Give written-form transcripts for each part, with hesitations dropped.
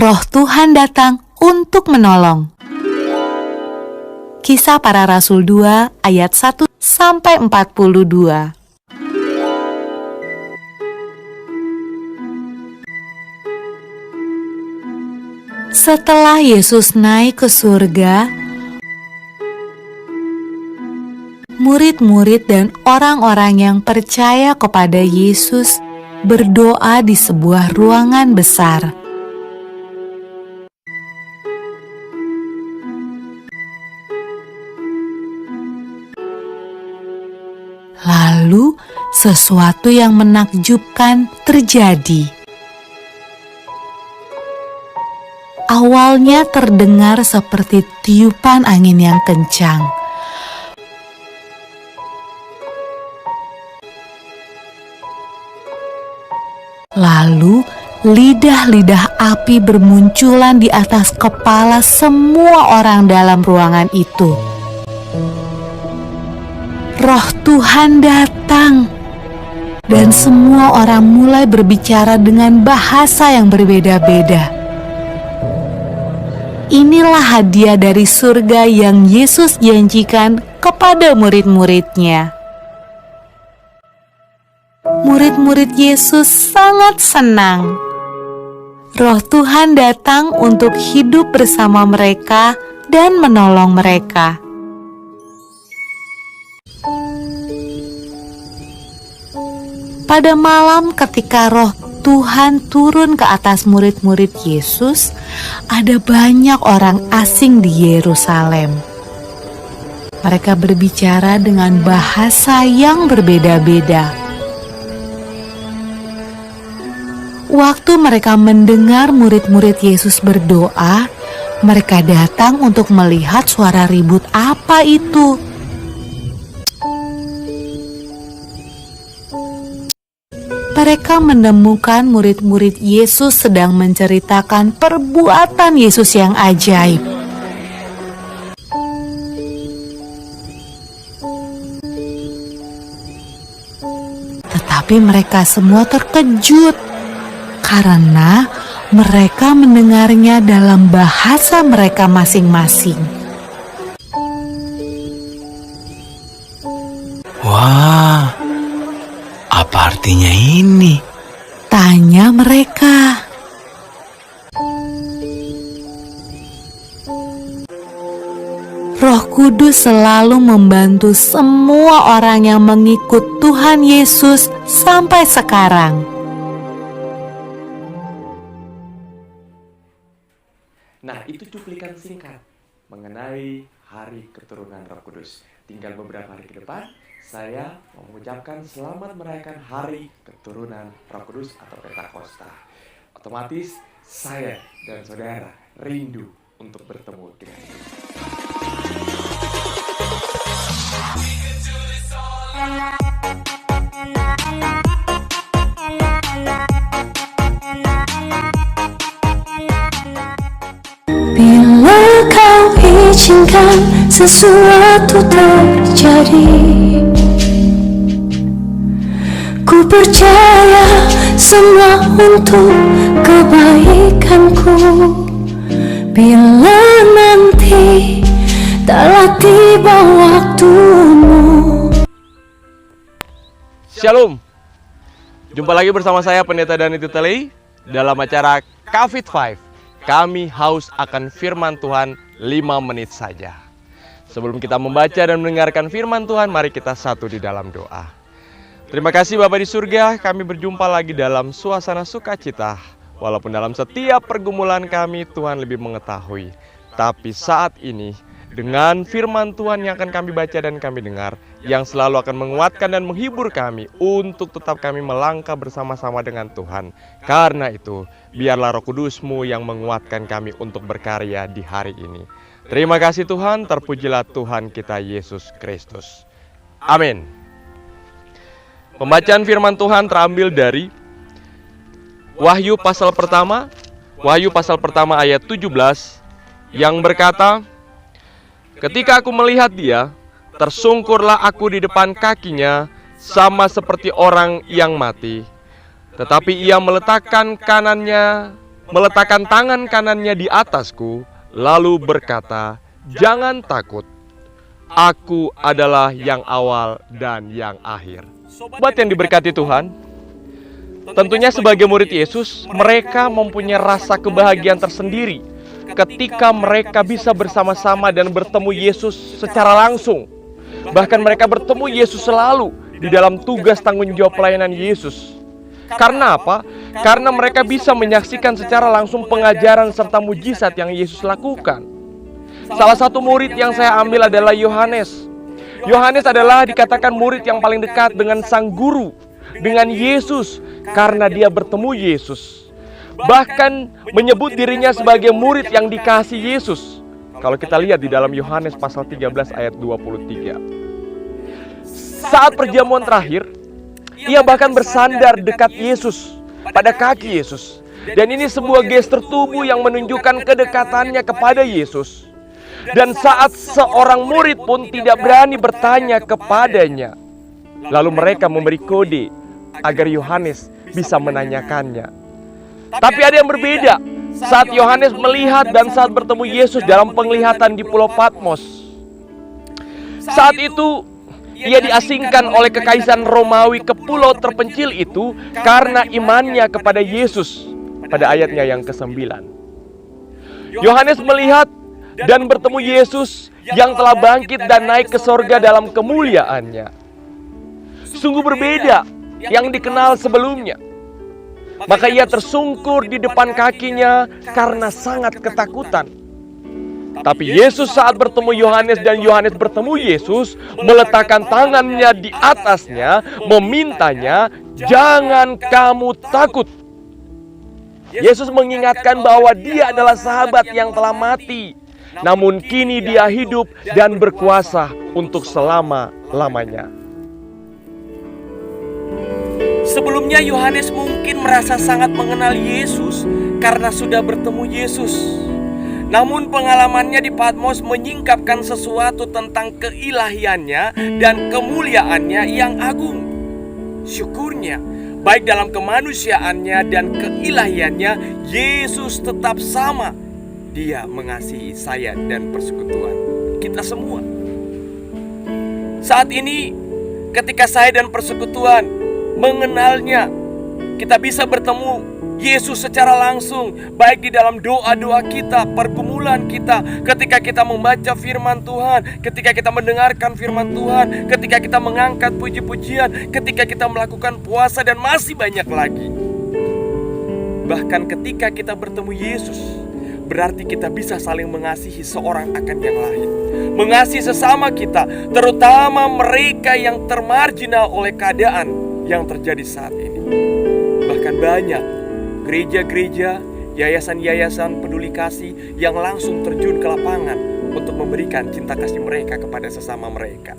Roh Tuhan datang untuk menolong. Kisah Para Rasul 2 ayat 1 sampai 42. Setelah Yesus naik ke surga, murid-murid dan orang-orang yang percaya kepada Yesus berdoa di sebuah ruangan besar. Lalu, sesuatu yang menakjubkan terjadi. Awalnya terdengar seperti tiupan angin yang kencang. Lalu, lidah-lidah api bermunculan di atas kepala semua orang dalam ruangan itu. Roh Tuhan datang, dan semua orang mulai berbicara dengan bahasa yang berbeda-beda. Inilah hadiah dari surga yang Yesus janjikan kepada murid-muridnya. Murid-murid Yesus sangat senang. Roh Tuhan datang untuk hidup bersama mereka dan menolong mereka. Pada malam ketika Roh Tuhan turun ke atas murid-murid Yesus, ada banyak orang asing di Yerusalem. Mereka berbicara dengan bahasa yang berbeda-beda. Waktu mereka mendengar murid-murid Yesus berdoa, mereka datang untuk melihat suara ribut apa itu. Mereka menemukan murid-murid Yesus sedang menceritakan perbuatan Yesus yang ajaib. Tetapi mereka semua terkejut karena mereka mendengarnya dalam bahasa mereka masing-masing. Wah, apa artinya ini? Tanya mereka. Roh Kudus selalu membantu semua orang yang mengikut Tuhan Yesus sampai sekarang. Nah, itu cuplikan singkat mengenai hari keturunan Roh Kudus. Tinggal beberapa hari ke depan, saya mau mengucapkan selamat merayakan hari keturunan Roh Kudus atau Pentakosta. Otomatis saya dan saudara rindu untuk bertemu dengan Dia. Bila kau izinkan sesuatu terjadi, ku percaya semua untuk kebaikanku. Bila nanti telah tiba waktumu. Shalom. Jumpa lagi bersama saya Pendeta Dani Tutelei dalam acara Covid 5. Kami haus akan firman Tuhan 5 menit saja. Sebelum kita membaca dan mendengarkan firman Tuhan, mari kita satu di dalam doa. Terima kasih Bapa di surga, kami berjumpa lagi dalam suasana sukacita. Walaupun dalam setiap pergumulan kami, Tuhan lebih mengetahui. Tapi saat ini, dengan firman Tuhan yang akan kami baca dan kami dengar, yang selalu akan menguatkan dan menghibur kami untuk tetap kami melangkah bersama-sama dengan Tuhan. Karena itu, biarlah Roh Kudus-Mu yang menguatkan kami untuk berkarya di hari ini. Terima kasih Tuhan, terpujilah Tuhan kita Yesus Kristus. Amin. Pembacaan firman Tuhan terambil dari Wahyu pasal pertama ayat 17 yang berkata, ketika aku melihat Dia, tersungkurlah aku di depan kakinya sama seperti orang yang mati. Tetapi Ia meletakkan kanannya meletakkan tangan kanannya di atasku, lalu berkata, "Jangan takut, aku adalah yang awal dan yang akhir." Sobat yang diberkati Tuhan, tentunya sebagai murid Yesus, mereka mempunyai rasa kebahagiaan tersendiri ketika mereka bisa bersama-sama dan bertemu Yesus secara langsung. Bahkan mereka bertemu Yesus selalu di dalam tugas tanggung jawab pelayanan Yesus. Karena apa? Karena mereka bisa menyaksikan secara langsung pengajaran serta mujizat yang Yesus lakukan. Salah satu murid yang saya ambil adalah Yohanes. Yohanes adalah dikatakan murid yang paling dekat dengan sang guru, dengan Yesus, karena dia bertemu Yesus. Bahkan menyebut dirinya sebagai murid yang dikasih Yesus. Kalau kita lihat di dalam Yohanes pasal 13 ayat 23. Saat perjamuan terakhir, ia bahkan bersandar dekat Yesus, pada kaki Yesus. Dan ini sebuah gestur tubuh yang menunjukkan kedekatannya kepada Yesus. Dan saat seorang murid pun tidak berani bertanya kepadanya, lalu mereka memberi kode agar Yohanes bisa menanyakannya. Tapi ada yang berbeda saat Yohanes melihat dan saat bertemu Yesus dalam penglihatan di Pulau Patmos. Saat itu ia diasingkan oleh kekaisaran Romawi ke pulau terpencil itu karena imannya kepada Yesus. Pada ayatnya yang ke-9, Yohanes melihat dan bertemu Yesus yang telah bangkit dan naik ke sorga dalam kemuliaannya. Sungguh berbeda yang dikenal sebelumnya. Maka ia tersungkur di depan kakinya karena sangat ketakutan. Tapi Yesus saat bertemu Yohanes dan Yohanes bertemu Yesus, meletakkan tangannya di atasnya, memintanya, "Jangan kamu takut." Yesus mengingatkan bahwa dia adalah sahabat yang telah mati, namun kini dia hidup dan berkuasa untuk selama-lamanya. Sebelumnya Yohanes mungkin merasa sangat mengenal Yesus karena sudah bertemu Yesus. Namun pengalamannya di Patmos menyingkapkan sesuatu tentang keilahiannya dan kemuliaannya yang agung. Syukurnya, baik dalam kemanusiaannya dan keilahiannya, Yesus tetap sama. Dia mengasihi saya dan persekutuan kita semua. Saat ini, ketika saya dan persekutuan mengenalnya, kita bisa bertemu Yesus secara langsung, baik di dalam doa-doa kita, pergumulan kita, ketika kita membaca firman Tuhan, ketika kita mendengarkan firman Tuhan, ketika kita mengangkat puji-pujian, ketika kita melakukan puasa, dan masih banyak lagi. Bahkan ketika kita bertemu Yesus, berarti kita bisa saling mengasihi seorang akan yang lain, mengasihi sesama kita, terutama mereka yang termarginal oleh keadaan yang terjadi saat ini. Bahkan banyak gereja-gereja, yayasan-yayasan peduli kasih yang langsung terjun ke lapangan untuk memberikan cinta kasih mereka kepada sesama mereka.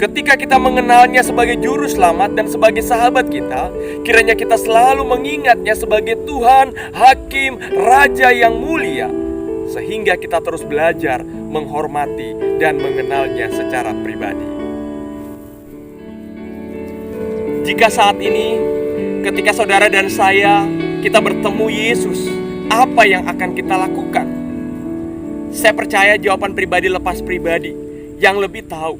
Ketika kita mengenalnya sebagai juru selamat dan sebagai sahabat kita, kiranya kita selalu mengingatnya sebagai Tuhan, Hakim, Raja yang mulia, sehingga kita terus belajar menghormati dan mengenalnya secara pribadi. Jika saat ini, ketika saudara dan saya, kita bertemu Yesus, apa yang akan kita lakukan? Saya percaya jawaban pribadi lepas pribadi yang lebih tahu.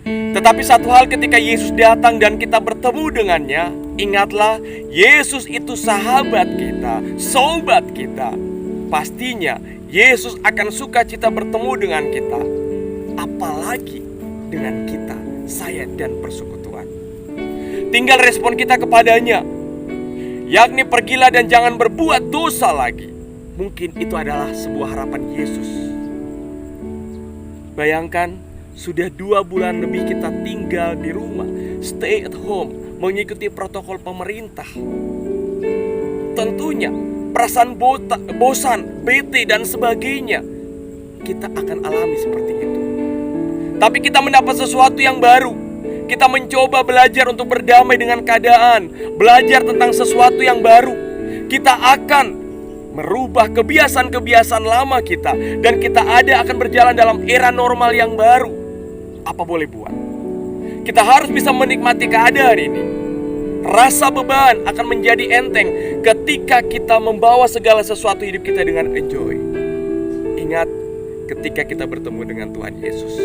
Tetapi satu hal, ketika Yesus datang dan kita bertemu dengannya, ingatlah, Yesus itu sahabat kita, sobat kita. Pastinya Yesus akan sukacita bertemu dengan kita, apalagi dengan kita, saya dan persekutuan. Tinggal respon kita kepadanya, yakni pergilah dan jangan berbuat dosa lagi. Mungkin itu adalah sebuah harapan Yesus. Bayangkan, sudah 2 bulan lebih kita tinggal di rumah, stay at home, mengikuti protokol pemerintah. Tentunya perasaan bosan, bete dan sebagainya kita akan alami seperti itu. Tapi kita mendapat sesuatu yang baru. Kita mencoba belajar untuk berdamai dengan keadaan, belajar tentang sesuatu yang baru. Kita akan merubah kebiasaan-kebiasaan lama kita, dan kita akan berjalan dalam era normal yang baru. Apa boleh buat? Kita harus bisa menikmati keadaan ini. Rasa beban akan menjadi enteng ketika kita membawa segala sesuatu hidup kita dengan enjoy. Ingat, ketika kita bertemu dengan Tuhan Yesus,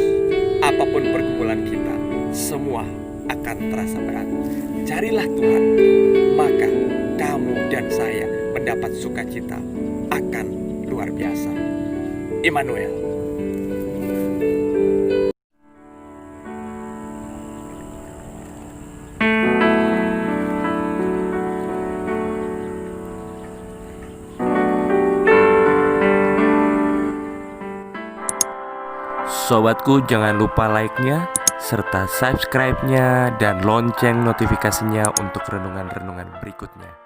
apapun pergumulan kita, semua akan terasa berat. Carilah Tuhan, maka kamu dan saya mendapat sukacita akan luar biasa. Immanuel. Sobatku, jangan lupa like-nya, serta subscribe-nya, dan lonceng notifikasinya untuk renungan-renungan berikutnya.